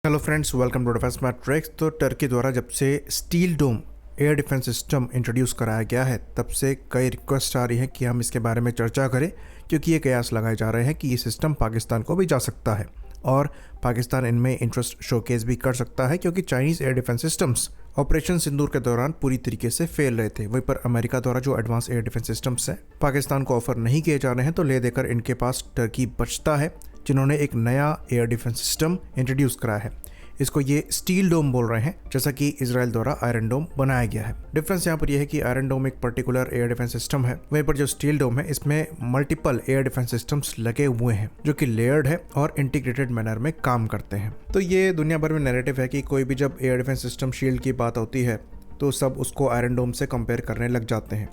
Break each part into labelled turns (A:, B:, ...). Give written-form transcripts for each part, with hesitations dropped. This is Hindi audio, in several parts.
A: Hello friends, welcome to defence matrix. तो टर्की द्वारा जब से steel dome air defence system introduce कराया गया है तब से कई रिक्वेस्ट आ रही हैं कि हम इसके बारे में चर्चा करें, क्योंकि ये कयास लगाए जा रहे हैं कि ये सिस्टम पाकिस्तान को भी जा सकता है और पाकिस्तान इनमें इंटरेस्ट शोकेस भी कर सकता है, क्योंकि Chinese air defence systems operation Sindoor के दौरान पूरी तरीके से फेल रहे थे। वहीं पर अमेरिका द्वारा जो एडवांस एयर डिफेंस सिस्टम्स हैं पाकिस्तान को ऑफर नहीं किए जा रहे हैं, तो ले देकर इनके पास टर्की बचता है, जिन्होंने एक नया एयर डिफेंस सिस्टम इंट्रोड्यूस कराया है। इसको ये स्टील डोम बोल रहे हैं, जैसा कि इजराइल द्वारा आयरन डोम बनाया गया है। डिफरेंस यहाँ पर यह है कि आयरन डोम एक पर्टिकुलर एयर डिफेंस सिस्टम है, वहीं पर जो स्टील डोम है इसमें मल्टीपल एयर डिफेंस सिस्टम्स लगे हुए हैं जो कि लेयर्ड है और इंटीग्रेटेड मैनर में काम करते हैं। तो ये दुनिया भर में नैरेटिव है कि कोई भी जब एयर डिफेंस सिस्टम शील्ड की बात होती है तो सब उसको आयरन डोम से कंपेयर करने लग जाते हैं,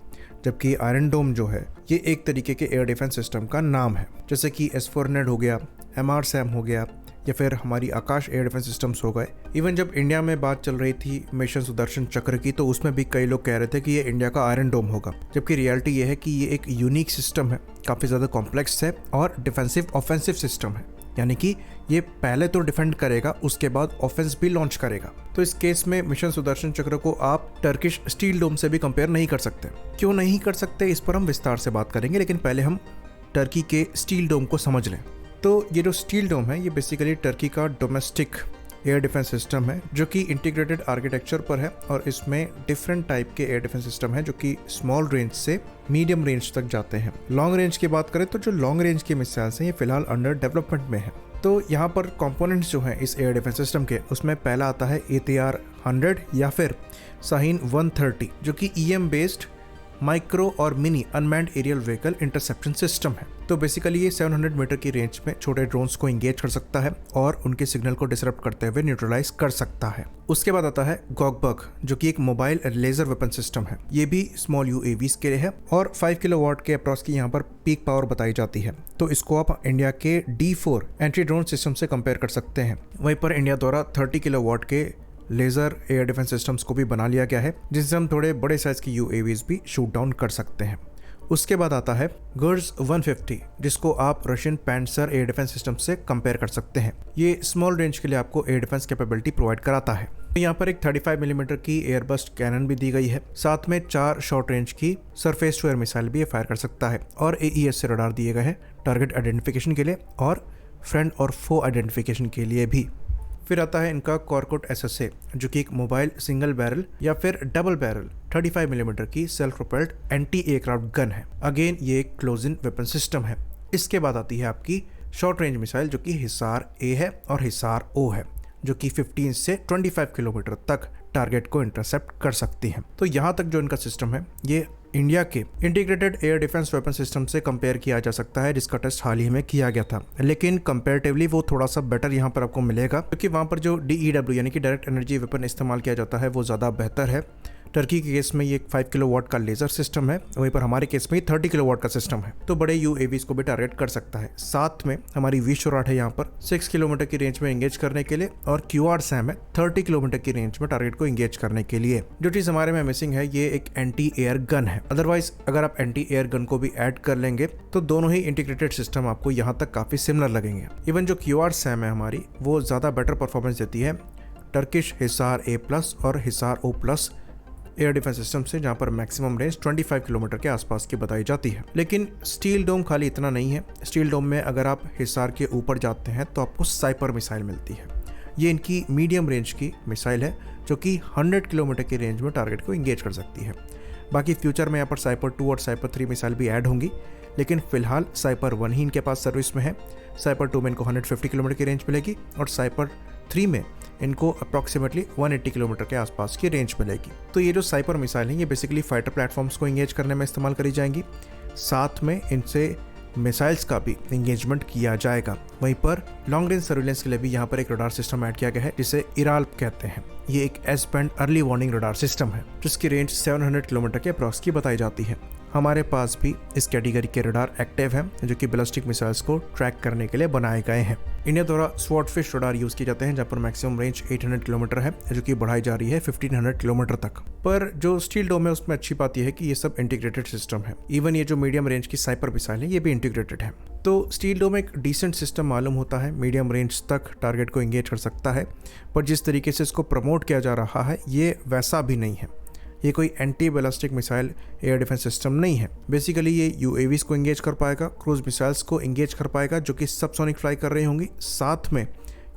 A: जबकि आयरन डोम जो है ये एक तरीके के एयर डिफेंस सिस्टम का नाम है, जैसे कि S400 हो गया, MRSAM हो गया, या फिर हमारी आकाश एयर डिफेंस सिस्टम्स हो गए। इवन जब इंडिया में बात चल रही थी मिशन सुदर्शन चक्र की, तो उसमें भी कई लोग कह रहे थे कि ये इंडिया का आयरन डोम होगा, जबकि रियलिटी ये है कि ये एक यूनिक सिस्टम है, काफ़ी ज़्यादा कॉम्प्लेक्स है और डिफेंसिव ऑफेंसिव सिस्टम है, यानी कि ये पहले तो डिफेंड करेगा, उसके बाद ऑफेंस भी लॉन्च करेगा। तो इस केस में मिशन सुदर्शन चक्र को आप टर्किश स्टील डोम से भी कंपेयर नहीं कर सकते। क्यों नहीं कर सकते, इस पर हम विस्तार से बात करेंगे, लेकिन पहले हम टर्की के स्टील डोम को समझ लें। तो ये जो स्टील डोम है ये बेसिकली टर्की का डोमेस्टिक एयर डिफेंस सिस्टम है, जो कि इंटीग्रेटेड आर्किटेक्चर पर है और इसमें डिफरेंट टाइप के एयर डिफेंस सिस्टम है जो कि स्मॉल रेंज से मीडियम रेंज तक जाते हैं। लॉन्ग रेंज की बात करें तो जो लॉन्ग रेंज के मिसाइल्स हैं ये फिलहाल अंडर डेवलपमेंट में है। तो यहाँ पर कंपोनेंट्स जो हैं इस एयर डिफेंस सिस्टम के, उसमें पहला आता है ATR-100 या फिर शाहीन 130, जो कि EM बेस्ड माइक्रो और mini unmanned aerial vehicle interception system है। तो बेसिकली ये 700 मीटर की रेंज में छोटे ड्रोन्स को इंगेज कर सकता है और उनके सिग्नल को डिसरप्ट करते हुए न्यूट्रलाइज कर सकता है। उसके बाद आता है गॉगबग, जो कि एक मोबाइल लेजर वेपन सिस्टम है। ये भी स्मॉल UAVs के लिए है और 5 किलोवाट के अप्रॉक्स की यहाँ पर पीक पावर बताई जाती है। तो इसको आप इंडिया के D4 एंटी ड्रोन सिस्टम से कंपेयर कर सकते हैं। वहीं पर इंडिया द्वारा 30 किलोवाट के लेज़र एयर डिफेंस सिस्टम्स को भी बना लिया गया है, जिनसे हम थोड़े बड़े साइज की UAVs भी शूट डाउन कर सकते हैं। उसके बाद आता है गर्ज 150, जिसको आप रशियन पैंसर एयर डिफेंस सिस्टम से कंपेयर कर सकते हैं। ये स्मॉल रेंज के लिए आपको एयर डिफेंस कैपेबिलिटी प्रोवाइड कराता है। यहाँ पर एक 35 मिलीमीटर की एयरबस्ट कैनन भी दी गई है, साथ में 4 शॉर्ट रेंज की सरफेस टू एयर मिसाइल भी फायर कर सकता है और AES से रडार दिए गए हैं टारगेट आइडेंटिफिकेशन के लिए और फ्रेंड और फो आइडेंटिफिकेशन के लिए भी। फिर आता है इनका कॉर्कोट SSA, जो कि एक मोबाइल सिंगल बैरल या फिर डबल बैरल 35 मिलीमीटर की self propelled anti aircraft gun है। अगेन ये एक क्लोज इन वेपन सिस्टम है। इसके बाद आती है आपकी शॉर्ट रेंज मिसाइल, जो कि हिसार A है और हिसार O है, जो कि 15 से 25 किलोमीटर तक टारगेट को इंटरसेप्ट कर सकती हैं। तो यहाँ तक जो इनका सिस्टम है ये इंडिया के integrated air defence weapon system से कंपेयर किया जा सकता है, जिसका टेस्ट हाल ही में किया गया था, लेकिन कंपैरेटिवली वो थोड़ा सा बेटर यहाँ पर आपको मिलेगा, क्योंकि वहाँ पर जो DEW यानी कि डायरेक्ट एनर्जी वेपन इस्तेमाल किया जाता है वो ज़्यादा बेहतर है। टर्की के केस में ये 5 किलोवाट का लेजर सिस्टम है, वहीं पर हमारे केस में 30 किलोवाट का सिस्टम है, तो बड़े UAVs को भी टारगेट कर सकता है। साथ में हमारी V-SHORAD है यहाँ पर 6 किलोमीटर की रेंज में इंगेज करने के लिए और QRSAM है 30 किलोमीटर की रेंज में टारगेट को इंगेज करने के लिए। जो चीज़ हमारे में मिसिंग है ये एक एंटी एयर गन है। अदरवाइज अगर आप एंटी एयर गन को भी ऐड कर लेंगे तो दोनों ही इंटीग्रेटेड सिस्टम आपको यहाँ तक काफ़ी सिमिलर लगेंगे। इवन जो QRSAM है हमारी वो ज़्यादा बेटर परफॉर्मेंस देती है टर्किश हिसार A+ और Hisar O+ air defence system से, जहां पर मैक्सिमम रेंज 25 किलोमीटर के आसपास की बताई जाती है। लेकिन स्टील डोम खाली इतना नहीं है। स्टील डोम में अगर आप हिसार के ऊपर जाते हैं तो आपको साइपर मिसाइल मिलती है। ये इनकी मीडियम रेंज की मिसाइल है, जो कि 100 किलोमीटर की रेंज में टारगेट को इंगेज कर सकती है। बाकी फ्यूचर में यहाँ पर साइपर 2 और साइपर 3 मिसाइल भी ऐड होंगी, लेकिन फिलहाल साइपर 1 ही इनके पास सर्विस में है। साइपर 2 में इनको 150 किलोमीटर की रेंज मिलेगी और साइपर 3 में इनको अप्रॉक्सीमेटली 180 किलोमीटर के आसपास की रेंज मिलेगी। तो ये जो साइपर मिसाइल हैं ये बेसिकली फाइटर प्लेटफॉर्म्स को इंगेज करने में इस्तेमाल करी जाएंगी, साथ में इनसे मिसाइल्स का भी इंगेजमेंट किया जाएगा। वहीं पर लॉन्ग रेंज सर्विलेंस के लिए भी यहाँ पर एक रडार सिस्टम ऐड किया गया है, जिसे इराल कहते हैं। ये एक S-बैंड अर्ली वार्निंग रडार सिस्टम है, जिसकी रेंज 700 किलोमीटर के अप्रॉक्स की बताई जाती है। हमारे पास भी इस कैटेगरी के रडार एक्टिव हैं जो कि बैलिस्टिक मिसाइल्स को ट्रैक करने के लिए बनाए गए हैं। इंडिया द्वारा स्वॉर्डफिश रडार यूज़ किए जाते हैं जहाँ पर मैक्सिमम रेंज 800 किलोमीटर है जो कि बढ़ाई जा रही है 1500 किलोमीटर तक। पर जो स्टील डोम है उसमें अच्छी बात यह है कि ये सब इंटीग्रेटेड सिस्टम है। इवन ये जो मीडियम रेंज की साइपर मिसाइल है ये भी इंटीग्रेटेड है। तो स्टील डोम एक डिसेंट सिस्टम मालूम होता है, मीडियम रेंज तक टारगेट को एंगेज कर सकता है, पर जिस तरीके से इसको प्रमोट किया जा रहा है ये वैसा भी नहीं है। ये कोई anti ballistic missile air defence system नहीं है। बेसिकली ये यूएवीज को एंगेज कर पाएगा, क्रूज मिसाइल्स को एंगेज कर पाएगा जो कि सबसोनिक फ्लाई कर रही होंगी, साथ में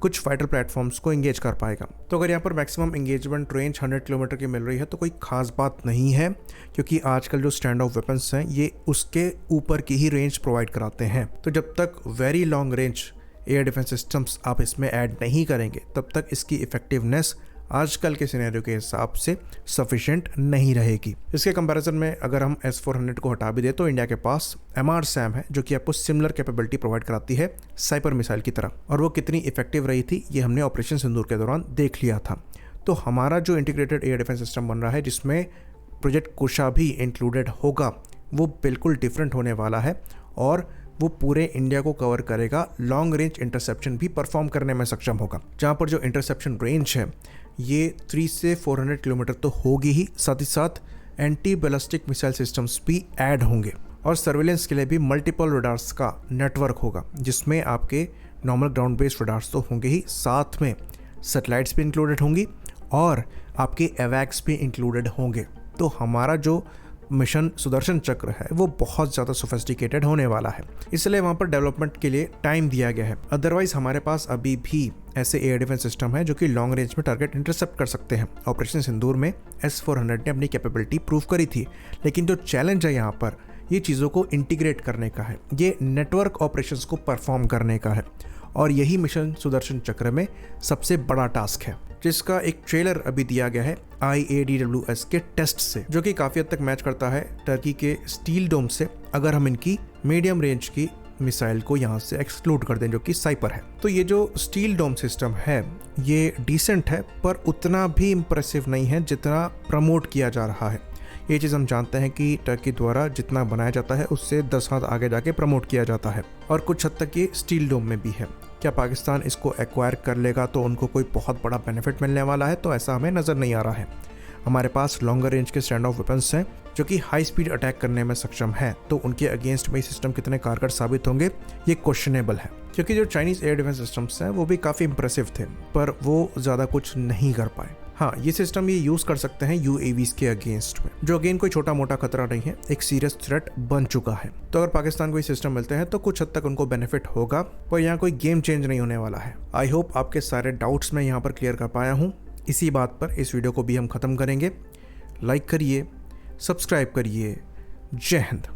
A: कुछ फाइटर प्लेटफॉर्म्स को एंगेज कर पाएगा। तो अगर यहाँ पर मैक्सिमम एंगेजमेंट रेंज 100 किलोमीटर की मिल रही है तो कोई खास बात नहीं है, क्योंकि आजकल जो स्टैंड ऑफ वेपन्स हैं ये उसके ऊपर की ही रेंज प्रोवाइड कराते हैं। तो जब तक very long range air defence systems आप इसमें ऐड नहीं करेंगे तब तक इसकी इफेक्टिवनेस आजकल के सिनेरियो के हिसाब से सफिशिएंट नहीं रहेगी। इसके कंपैरिजन में अगर हम S-400 को हटा भी दें तो इंडिया के पास MRSAM है जो कि आपको सिमिलर कैपेबिलिटी प्रोवाइड कराती है साइपर मिसाइल की तरह, और वो कितनी इफेक्टिव रही थी ये हमने ऑपरेशन सिंदूर के दौरान देख लिया था। तो हमारा जो इंटीग्रेटेड एयर डिफेंस सिस्टम बन रहा है जिसमें प्रोजेक्ट कुशा भी इंक्लूडेड होगा वो बिल्कुल डिफरेंट होने वाला है, और वो पूरे इंडिया को कवर करेगा। लॉन्ग रेंज इंटरसेप्शन भी परफॉर्म करने में सक्षम होगा, जहाँ पर जो इंटरसेप्शन रेंज है ये 3 से 400 किलोमीटर तो होगी ही, साथ ही साथ एंटी बैलिस्टिक मिसाइल सिस्टम्स भी ऐड होंगे, और सर्वेलेंस के लिए भी मल्टीपल रडार्स का नेटवर्क होगा जिसमें आपके नॉर्मल ग्राउंड बेस्ड रडार्स तो होंगे ही, साथ में सैटेलाइट्स भी इंक्लूडेड होंगी और आपके एवैक्स भी इंक्लूडेड होंगे। तो हमारा जो मिशन सुदर्शन चक्र है वो बहुत ज़्यादा सोफिस्टिकेटेड होने वाला है, इसलिए वहाँ पर डेवलपमेंट के लिए टाइम दिया गया है। अदरवाइज हमारे पास अभी भी ऐसे एयर डिफेंस सिस्टम है जो कि लॉन्ग रेंज में टारगेट इंटरसेप्ट कर सकते हैं। ऑपरेशन सिंदूर में S-400 ने अपनी कैपेबिलिटी प्रूव करी थी, लेकिन जो चैलेंज है यहाँ पर ये चीज़ों को इंटीग्रेट करने का है, ये नेटवर्क ऑपरेशंस को परफॉर्म करने का है, और यही मिशन सुदर्शन चक्र में सबसे बड़ा टास्क है, जिसका एक ट्रेलर अभी दिया गया है IADWS के टेस्ट से, जो कि काफ़ी हद तक मैच करता है टर्की के स्टील डोम से, अगर हम इनकी मीडियम रेंज की मिसाइल को यहाँ से एक्सक्लूड कर दें जो कि साइपर है। तो ये जो स्टील डोम सिस्टम है ये डिसेंट है, पर उतना भी इम्प्रेसिव नहीं है जितना प्रमोट किया जा रहा है। ये चीज़ हम जानते हैं कि टर्की द्वारा जितना बनाया जाता है उससे 10 हाथ आगे जाके प्रमोट किया जाता है, और कुछ हद तक ये स्टील डोम में भी है। क्या पाकिस्तान इसको एक्वायर कर लेगा तो उनको कोई बहुत बड़ा बेनिफिट मिलने वाला है? तो ऐसा हमें नज़र नहीं आ रहा है। हमारे पास लॉन्गर रेंज के स्टैंड ऑफ वेपन्स हैं जो कि हाई स्पीड अटैक करने में सक्षम है, तो उनके अगेंस्ट में ये सिस्टम कितने कारगर साबित होंगे ये क्वेश्चनेबल है, क्योंकि जो चाइनीज़ एयर डिफेंस सिस्टम्स हैं वो भी काफ़ी इंप्रेसिव थे पर वो ज़्यादा कुछ नहीं कर पाए। हाँ, ये सिस्टम ये यूज़ कर सकते हैं UAVs के अगेंस्ट में, जो अगेन कोई छोटा मोटा खतरा नहीं है, एक सीरियस थ्रेट बन चुका है। तो अगर पाकिस्तान को ये सिस्टम मिलते हैं तो कुछ हद तक उनको बेनिफिट होगा, पर यहाँ कोई गेम चेंज नहीं होने वाला है। आई होप आपके सारे डाउट्स मैं यहाँ पर क्लियर कर पाया हूँ। इसी बात पर इस वीडियो को भी हम ख़त्म करेंगे। लाइक करिए, सब्सक्राइब करिए। जय हिंद।